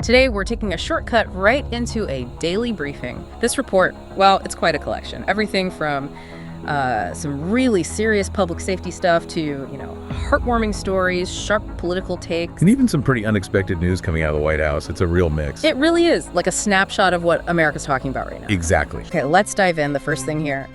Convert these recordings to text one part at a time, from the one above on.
Today, we're taking a shortcut right into a daily briefing. This report, well, it's quite a collection. Everything from some really serious public safety stuff to, heartwarming stories, sharp political takes. And even some pretty unexpected news coming out of the White House. It's a real mix. It really is, like a snapshot of what America's talking about right now. Exactly. Okay, let's dive in. The first thing here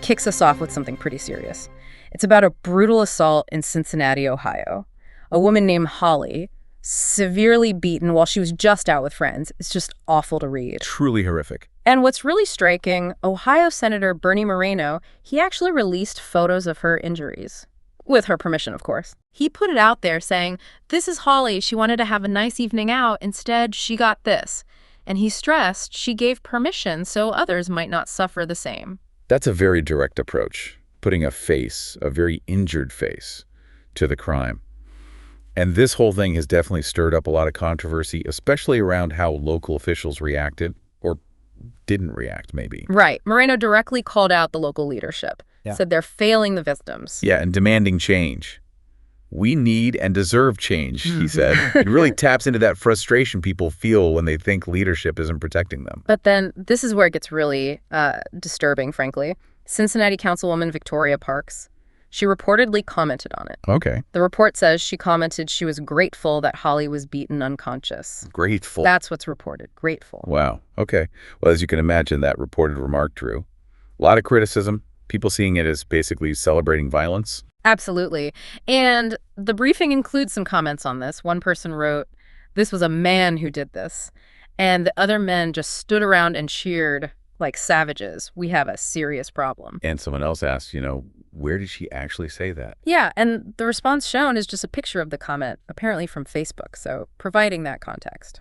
kicks us off with something pretty serious. It's about a brutal assault in Cincinnati, Ohio. A woman named Holly, severely beaten while she was just out with friends. It's just awful to read. Truly horrific. And what's really striking, Ohio Senator Bernie Moreno, he actually released photos of her injuries. With her permission, of course. He put it out there saying, "This is Holly. She wanted to have a nice evening out. Instead, she got this." And he stressed she gave permission so others might not suffer the same. That's a very direct approach, putting a face, a very injured face, to the crime. And this whole thing has definitely stirred up a lot of controversy, especially around how local officials reacted, or didn't react, maybe. Right. Moreno directly called out the local leadership, said they're failing the victims. Yeah, and demanding change. We need and deserve change, he said. It really taps into that frustration people feel when they think leadership isn't protecting them. But then this is where it gets really disturbing, frankly. Cincinnati Councilwoman Victoria Parks, she reportedly commented on it. Okay. The report says she commented she was grateful that Holly was beaten unconscious. Grateful. That's what's reported. Grateful. Wow. Okay. Well, as you can imagine, that reported remark drew a lot of criticism, people seeing it as basically celebrating violence. Absolutely. And the briefing includes some comments on this. One person wrote, "This was a man who did this." And the other men just stood around and cheered like savages. We have a serious problem. And someone else asked, where did she actually say that? Yeah, and the response shown is just a picture of the comment, apparently from Facebook, so providing that context.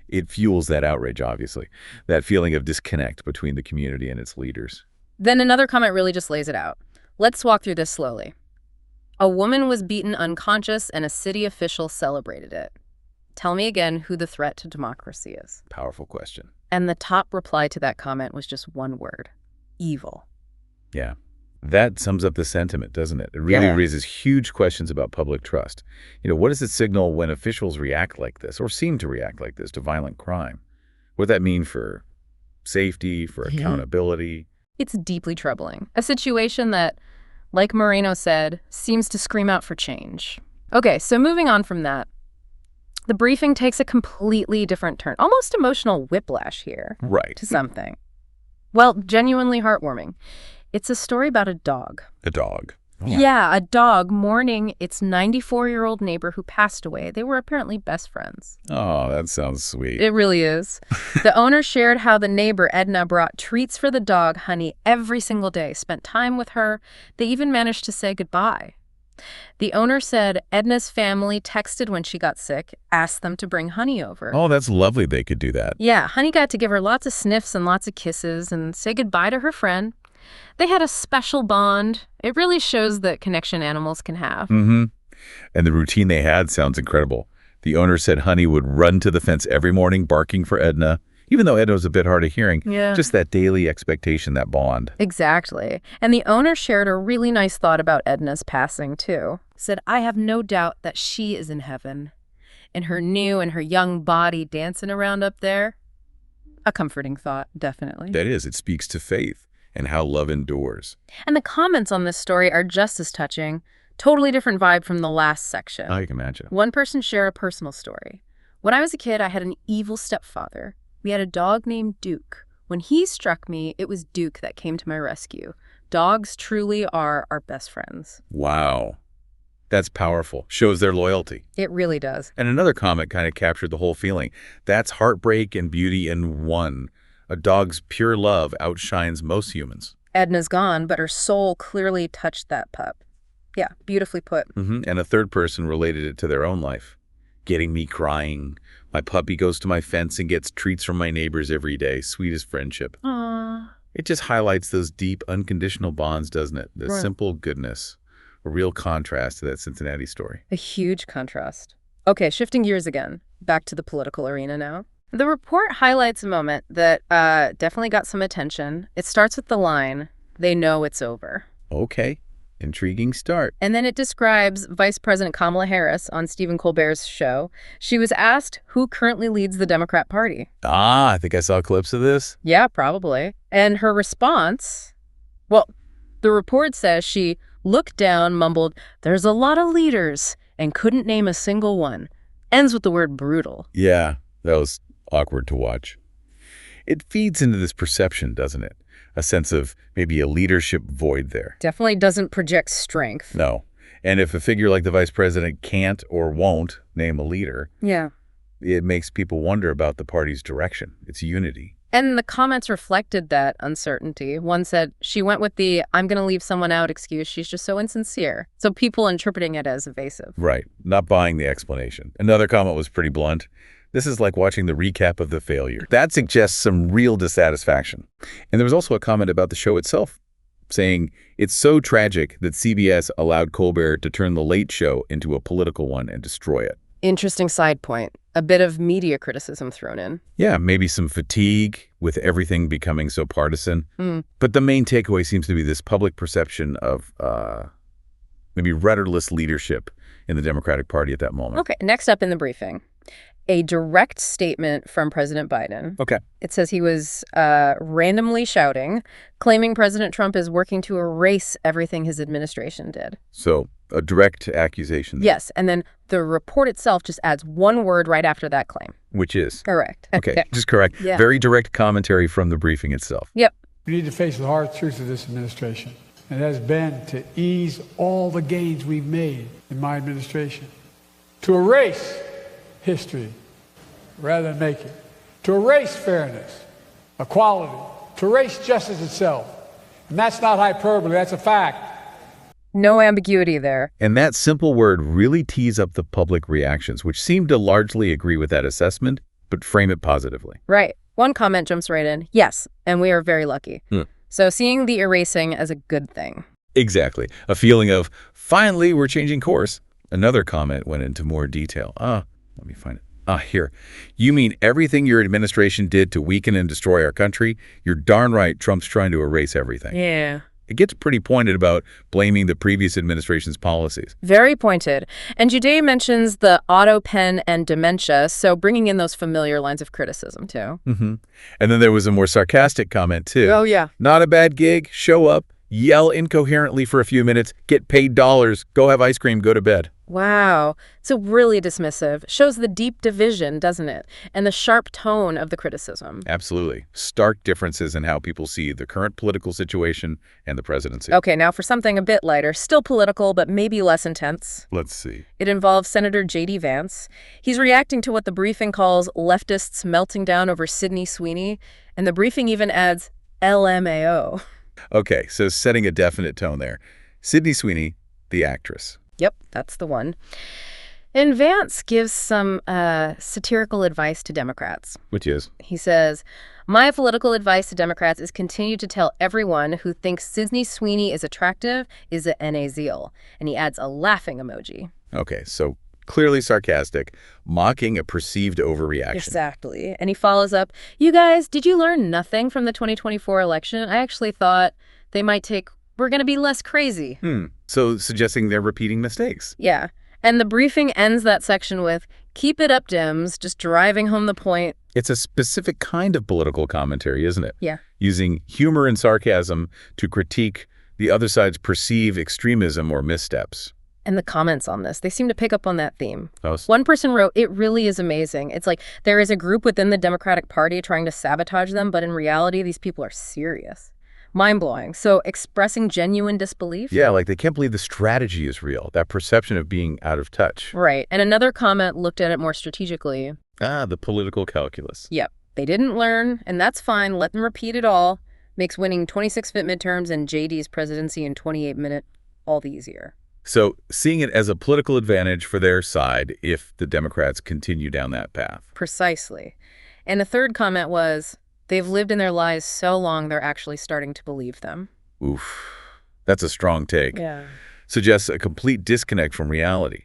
It fuels that outrage, obviously, that feeling of disconnect between the community and its leaders. Then another comment really just lays it out. Let's walk through this slowly. A woman was beaten unconscious and a city official celebrated it. Tell me again who the threat to democracy is. Powerful question. And the top reply to that comment was just one word: evil. Yeah. That sums up the sentiment, doesn't it? It really raises huge questions about public trust. What does it signal when officials react like this, or seem to react like this, to violent crime? What does that mean for safety, for accountability? It's deeply troubling. A situation that, like Moreno said, seems to scream out for change. Okay, so moving on from that, the briefing takes a completely different turn, almost emotional whiplash here. Right. To something. Well, genuinely heartwarming. It's a story about a dog. A dog. Oh. Yeah, a dog mourning its 94-year-old neighbor who passed away. They were apparently best friends. Oh, that sounds sweet. It really is. The owner shared how the neighbor, Edna, brought treats for the dog, Honey, every single day, spent time with her. They even managed to say goodbye. The owner said Edna's family texted when she got sick, asked them to bring Honey over. Oh, that's lovely they could do that. Yeah, Honey got to give her lots of sniffs and lots of kisses and say goodbye to her friend. They had a special bond. It really shows the connection animals can have. And the routine they had sounds incredible. The owner said Honey would run to the fence every morning barking for Edna, even though Edna was a bit hard of hearing. Yeah. Just that daily expectation, that bond. Exactly. And the owner shared a really nice thought about Edna's passing, too. Said, "I have no doubt that she is in heaven, in her new and her young body dancing around up there." A comforting thought, definitely. That is. It speaks to faith and how love endures. And the comments on this story are just as touching. Totally different vibe from the last section. I can imagine. One person shared a personal story. "When I was a kid, I had an evil stepfather. We had a dog named Duke. When he struck me, it was Duke that came to my rescue. Dogs truly are our best friends." Wow. That's powerful. Shows their loyalty. It really does. And another comment kind of captured the whole feeling. That's heartbreak and beauty in one. A dog's pure love outshines most humans. Edna's gone, but her soul clearly touched that pup. Yeah, beautifully put. And a third person related it to their own life. Getting me crying. My puppy goes to my fence and gets treats from my neighbors every day. Sweetest friendship. Aww. It just highlights those deep, unconditional bonds, doesn't it? The simple goodness. A real contrast to that Cincinnati story. A huge contrast. Okay, shifting gears again. Back to the political arena now. The report highlights a moment that definitely got some attention. It starts with the line, "They know it's over." Okay. Intriguing start. And then it describes Vice President Kamala Harris on Stephen Colbert's show. She was asked who currently leads the Democrat Party. I think I saw clips of this. Yeah, probably. And her response, well, the report says she looked down, mumbled, "There's a lot of leaders," and couldn't name a single one. Ends with the word brutal. Yeah, that was awkward to watch. It feeds into this perception, doesn't it? A sense of maybe a leadership void there. Definitely doesn't project strength. No. And if a figure like the vice president can't or won't name a leader, yeah, it makes people wonder about the party's direction, its unity. And the comments reflected that uncertainty. One said, she went with the "I'm going to leave someone out" excuse. She's just so insincere. So people interpreting it as evasive. Right. Not buying the explanation. Another comment was pretty blunt. This is like watching the recap of the failure. That suggests some real dissatisfaction. And there was also a comment about the show itself, saying it's so tragic that CBS allowed Colbert to turn the Late Show into a political one and destroy it. Interesting side point. A bit of media criticism thrown in. Yeah, maybe some fatigue with everything becoming so partisan. But the main takeaway seems to be this public perception of maybe rudderless leadership in the Democratic Party at that moment. Okay, next up in the briefing, a direct statement from President Biden. Okay. It says he was randomly shouting, claiming President Trump is working to erase everything his administration did. So a direct accusation. Yes, and then the report itself just adds one word right after that claim. Which is? Correct. Okay, just correct. Yeah. Very direct commentary from the briefing itself. Yep. We need to face the hard truth of this administration. And it has been to ease all the gains we've made in my administration. To erase history rather than make it. To erase fairness, equality, to erase justice itself. And that's not hyperbole, that's a fact. No ambiguity there. And that simple word really tees up the public reactions, which seem to largely agree with that assessment, but frame it positively. Right. One comment jumps right in. Yes, and we are very lucky. So seeing the erasing as a good thing. Exactly. A feeling of, finally, we're changing course. Another comment went into more detail. Let me find it. Here. You mean everything your administration did to weaken and destroy our country? You're darn right Trump's trying to erase everything. Yeah. It gets pretty pointed about blaming the previous administration's policies. Very pointed. And Judea mentions the auto pen and dementia, so bringing in those familiar lines of criticism, too. And then there was a more sarcastic comment, too. Oh, yeah. Not a bad gig. Show up, yell incoherently for a few minutes, get paid dollars, go have ice cream, go to bed. Wow. So really dismissive. Shows the deep division, doesn't it? And the sharp tone of the criticism. Absolutely. Stark differences in how people see the current political situation and the presidency. Okay, now for something a bit lighter, still political, but maybe less intense. Let's see. It involves Senator J.D. Vance. He's reacting to what the briefing calls leftists melting down over Sydney Sweeney, and the briefing even adds LMAO. Okay, so setting a definite tone there. Sydney Sweeney, the actress. Yep, that's the one. And Vance gives some satirical advice to Democrats. Which is? He says, "My political advice to Democrats is continue to tell everyone who thinks Sydney Sweeney is attractive is a N.A. Zeal." And he adds a laughing emoji. Okay, so clearly sarcastic, mocking a perceived overreaction. Exactly. And he follows up, "You guys, did you learn nothing from the 2024 election? I actually thought they might take, we're going to be less crazy." So suggesting they're repeating mistakes. Yeah. And the briefing ends that section with, "Keep it up, Dems," just driving home the point. It's a specific kind of political commentary, isn't it? Yeah. Using humor and sarcasm to critique the other side's perceived extremism or missteps. And the comments on this, they seem to pick up on that theme. Oh. One person wrote, "It really is amazing. It's like there is a group within the Democratic Party trying to sabotage them, but in reality, these people are serious." Mind-blowing. So expressing genuine disbelief? Yeah, like they can't believe the strategy is real, that perception of being out of touch. Right. And another comment looked at it more strategically. The political calculus. Yep. They didn't learn, and that's fine. Let them repeat it all. Makes winning 26 fit midterms and JD's presidency in 28 minutes all the easier. So seeing it as a political advantage for their side if the Democrats continue down that path. Precisely. And a third comment was, they've lived in their lies so long they're actually starting to believe them. Oof. That's a strong take. Yeah. Suggests a complete disconnect from reality.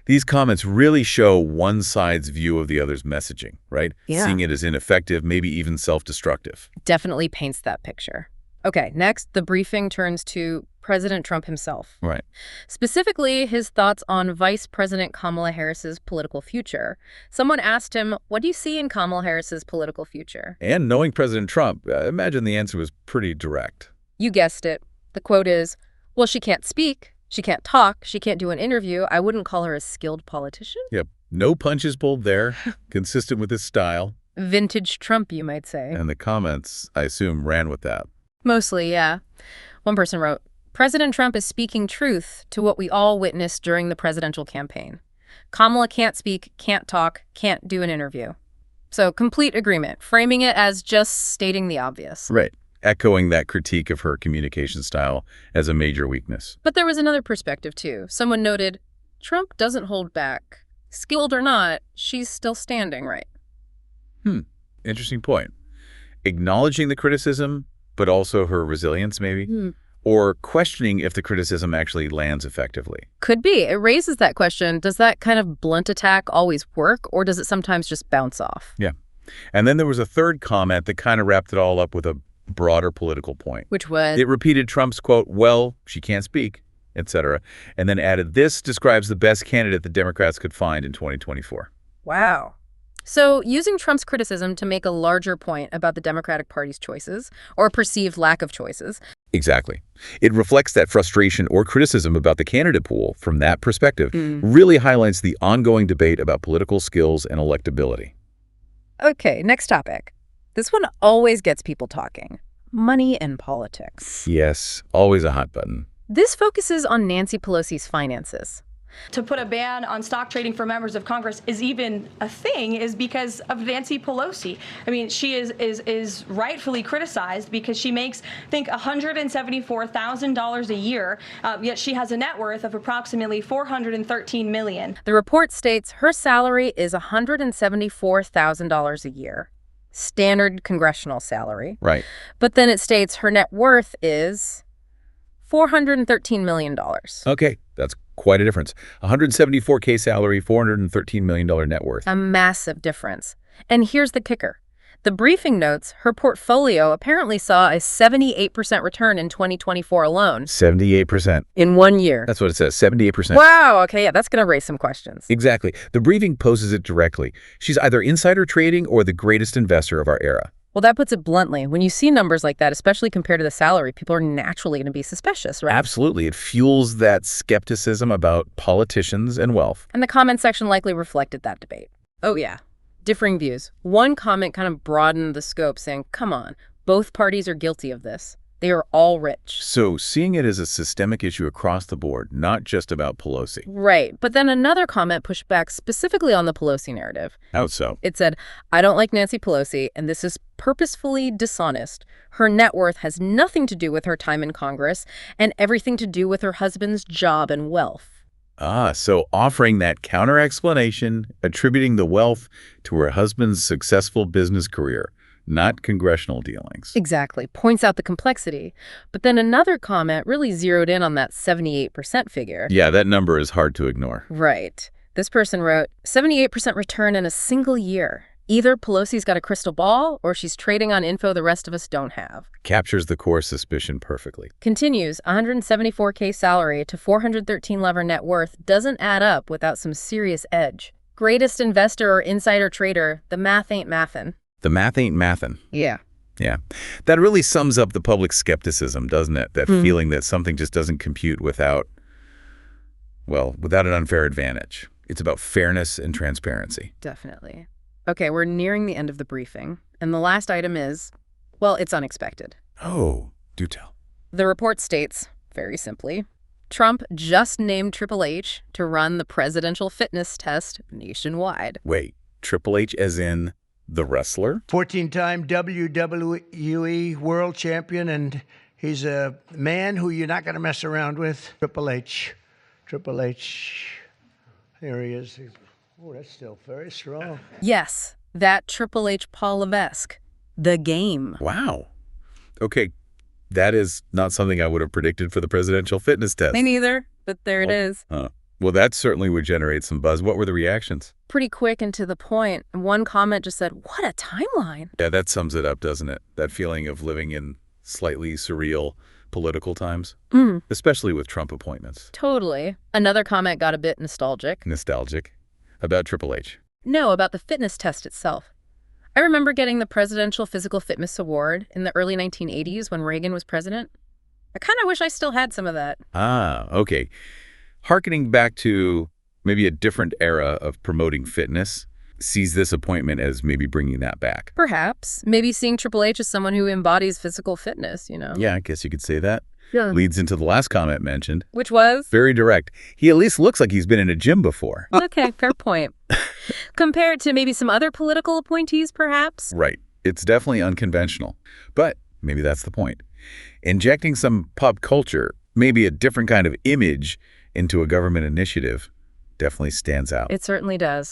These comments really show one side's view of the other's messaging, right? Yeah. Seeing it as ineffective, maybe even self-destructive. Definitely paints that picture. Okay, next, the briefing turns to President Trump himself. Right. Specifically, his thoughts on Vice President Kamala Harris's political future. Someone asked him, what do you see in Kamala Harris's political future? And knowing President Trump, I imagine the answer was pretty direct. You guessed it. The quote is, well, she can't speak, she can't talk, she can't do an interview. I wouldn't call her a skilled politician. Yep. No punches pulled there, consistent with his style. Vintage Trump, you might say. And the comments, I assume, ran with that. Mostly, yeah. One person wrote, President Trump is speaking truth to what we all witnessed during the presidential campaign. Kamala can't speak, can't talk, can't do an interview. So complete agreement, framing it as just stating the obvious. Right. Echoing that critique of her communication style as a major weakness. But there was another perspective, too. Someone noted, Trump doesn't hold back. Skilled or not, she's still standing, right? Interesting point. Acknowledging the criticism, but also her resilience, maybe? Or questioning if the criticism actually lands effectively. Could be. It raises that question. Does that kind of blunt attack always work, or does it sometimes just bounce off? Yeah. And then there was a third comment that kind of wrapped it all up with a broader political point. Which was? It repeated Trump's quote, well, she can't speak, etc., and then added, this describes the best candidate the Democrats could find in 2024. Wow. So using Trump's criticism to make a larger point about the Democratic Party's choices, or perceived lack of choices. Exactly. It reflects that frustration or criticism about the candidate pool from that perspective, really highlights the ongoing debate about political skills and electability. Okay, next topic. This one always gets people talking. Money and politics. Yes, always a hot button. This focuses on Nancy Pelosi's finances. To put a ban on stock trading for members of Congress is even a thing is because of Nancy Pelosi. I mean, she is rightfully criticized because she makes, I think, $174,000 a year, yet she has a net worth of approximately $413 million. The report states her salary is $174,000 a year. Standard congressional salary. Right. But then it states her net worth is $413 million. Okay, that's quite a difference. $174K salary, $413 million net worth. A massive difference. And here's the kicker. The briefing notes her portfolio apparently saw a 78% return in 2024 alone. 78%. In 1 year. That's what it says, 78%. Wow, okay, yeah, that's going to raise some questions. Exactly. The briefing poses it directly. She's either insider trading or the greatest investor of our era. Well, that puts it bluntly. When you see numbers like that, especially compared to the salary, people are naturally going to be suspicious, right? Absolutely. It fuels that skepticism about politicians and wealth. And the comment section likely reflected that debate. Oh, yeah. Differing views. One comment kind of broadened the scope, saying, come on, both parties are guilty of this. They are all rich. So seeing it as a systemic issue across the board, not just about Pelosi. Right. But then another comment pushed back specifically on the Pelosi narrative. How so? It said, I don't like Nancy Pelosi, and this is purposefully dishonest. Her net worth has nothing to do with her time in Congress and everything to do with her husband's job and wealth. So offering that counter-explanation, attributing the wealth to her husband's successful business career, not congressional dealings. Exactly. Points out the complexity. But then another comment really zeroed in on that 78% figure. Yeah, that number is hard to ignore. Right. This person wrote, 78% return in a single year. Either Pelosi's got a crystal ball or she's trading on info the rest of us don't have. Captures the core suspicion perfectly. Continues, 174K salary to 413 lever net worth doesn't add up without some serious edge. Greatest investor or insider trader, the math ain't mathin'. The math ain't mathin'. Yeah. Yeah. That really sums up the public skepticism, doesn't it? That feeling that something just doesn't compute without an unfair advantage. It's about fairness and transparency. Definitely. Okay, we're nearing the end of the briefing. And the last item is, well, it's unexpected. Oh, do tell. The report states, very simply, Trump just named Triple H to run the presidential fitness test nationwide. Wait, Triple H as in the wrestler? 14-time WWE world champion, and he's a man who you're not going to mess around with. Triple H. Triple H. There he is. Oh, that's still very strong. Yes, that Triple H Paul Levesque. The game. Wow. Okay, that is not something I would have predicted for the presidential fitness test. Me neither, but there it is. Well, that certainly would generate some buzz. What were the reactions? Pretty quick and to the point. One comment just said, what a timeline. Yeah, that sums it up, doesn't it? That feeling of living in slightly surreal political times, especially with Trump appointments. Totally. Another comment got a bit nostalgic. Nostalgic? About Triple H? No, about the fitness test itself. I remember getting the Presidential Physical Fitness Award in the early 1980s when Reagan was president. I kind of wish I still had some of that. Ah, okay. Harkening back to maybe a different era of promoting fitness, sees this appointment as maybe bringing that back. Perhaps. Maybe seeing Triple H as someone who embodies physical fitness, you know? Yeah, I guess you could say that. Yeah. Leads into the last comment mentioned. Which was? Very direct. He at least looks like he's been in a gym before. Okay, fair point. Compared to maybe some other political appointees, perhaps? Right. It's definitely unconventional. But maybe that's the point. Injecting some pop culture, maybe a different kind of image into a government initiative, definitely stands out. It certainly does.